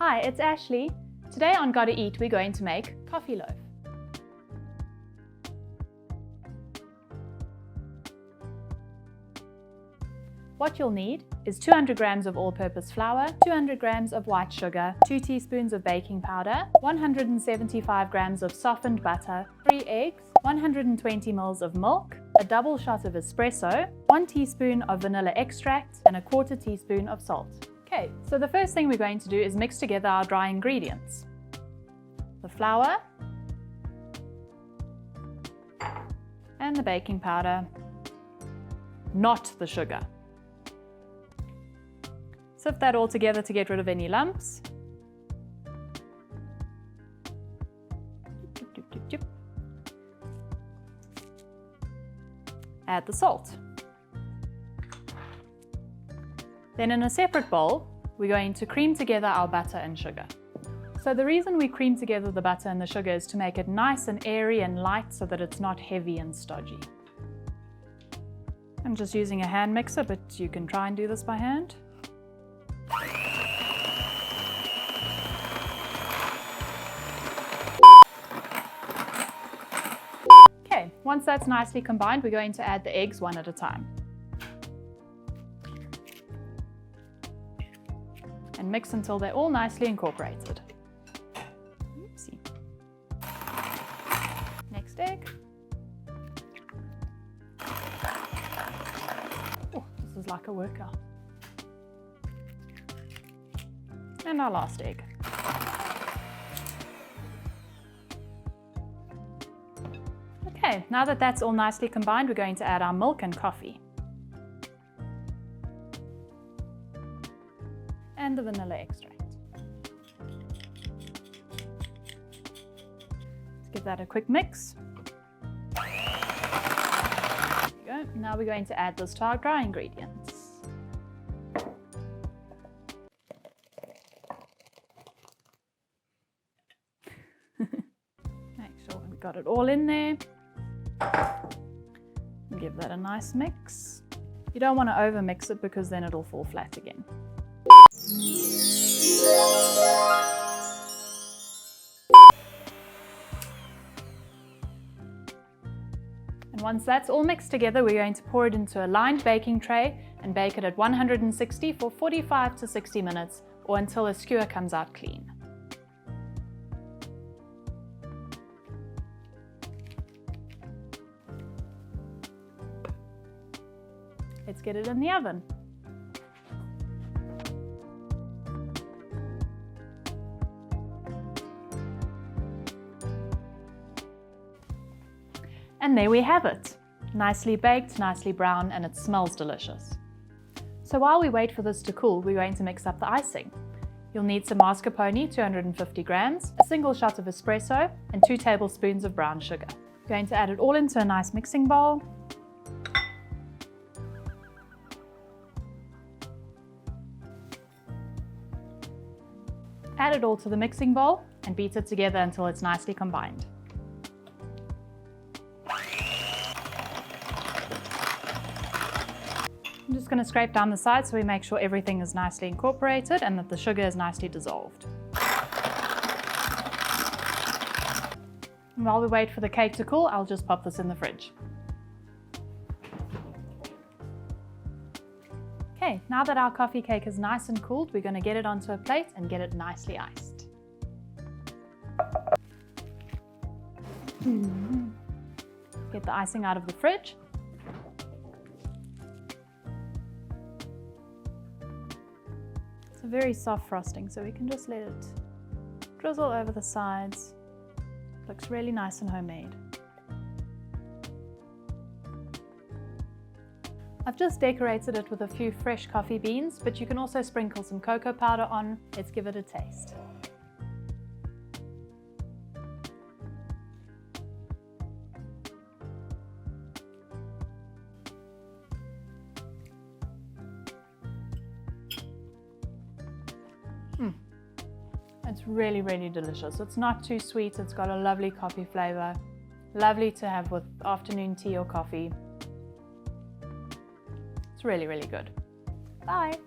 Hi, it's Ashleigh. Today on Gotta Eat, we're going to make coffee loaf. What you'll need is 200 grams of all-purpose flour, 200 grams of white sugar, 2 teaspoons of baking powder, 175 grams of softened butter, 3 eggs, 120 ml of milk, a double shot of espresso, 1 teaspoon of vanilla extract, and a 1/4 teaspoon of salt. Okay, so the first thing we're going to do is mix together our dry ingredients. The flour and the baking powder, not the sugar. Sift that all together to get rid of any lumps. Add the salt. Then in a separate bowl, we're going to cream together our butter and sugar. So the reason we cream together the butter and the sugar is to make it nice and airy and light so that it's not heavy and stodgy. I'm just using a hand mixer, but you can try and do this by hand. Okay, once that's nicely combined, we're going to add the eggs one at a time. And mix until they're all nicely incorporated. Oopsie. Next egg. Oh, this is like a workout. And our last egg. Okay, now that that's all nicely combined, we're going to add our milk and coffee. And the vanilla extract. Let's give that a quick mix. There you go. Now we're going to add this to our dry ingredients. Make sure we've got it all in there. And give that a nice mix. You don't want to over mix it because then it'll fall flat again. And once that's all mixed together, we're going to pour it into a lined baking tray and bake it at 160 for 45 to 60 minutes or until a skewer comes out clean. Let's get it in the oven. And there we have it. Nicely baked, nicely brown, and it smells delicious. So while we wait for this to cool, we're going to mix up the icing. You'll need some mascarpone, 250 grams, a single shot of espresso, and 2 tablespoons of brown sugar. We're going to add it all into a nice mixing bowl. Add it all to the mixing bowl and beat it together until it's nicely combined. I'm just going to scrape down the sides so we make sure everything is nicely incorporated and that the sugar is nicely dissolved. And while we wait for the cake to cool, I'll just pop this in the fridge. Okay, now that our coffee cake is nice and cooled, we're going to get it onto a plate and get it nicely iced. Get the icing out of the fridge. It's a very soft frosting, so we can just let it drizzle over the sides. Looks really nice and homemade. I've just decorated it with a few fresh coffee beans, but you can also sprinkle some cocoa powder on. Let's give it a taste. It's really, really delicious. It's not too sweet. It's got a lovely coffee flavor. Lovely to have with afternoon tea or coffee. It's really, really good. Bye.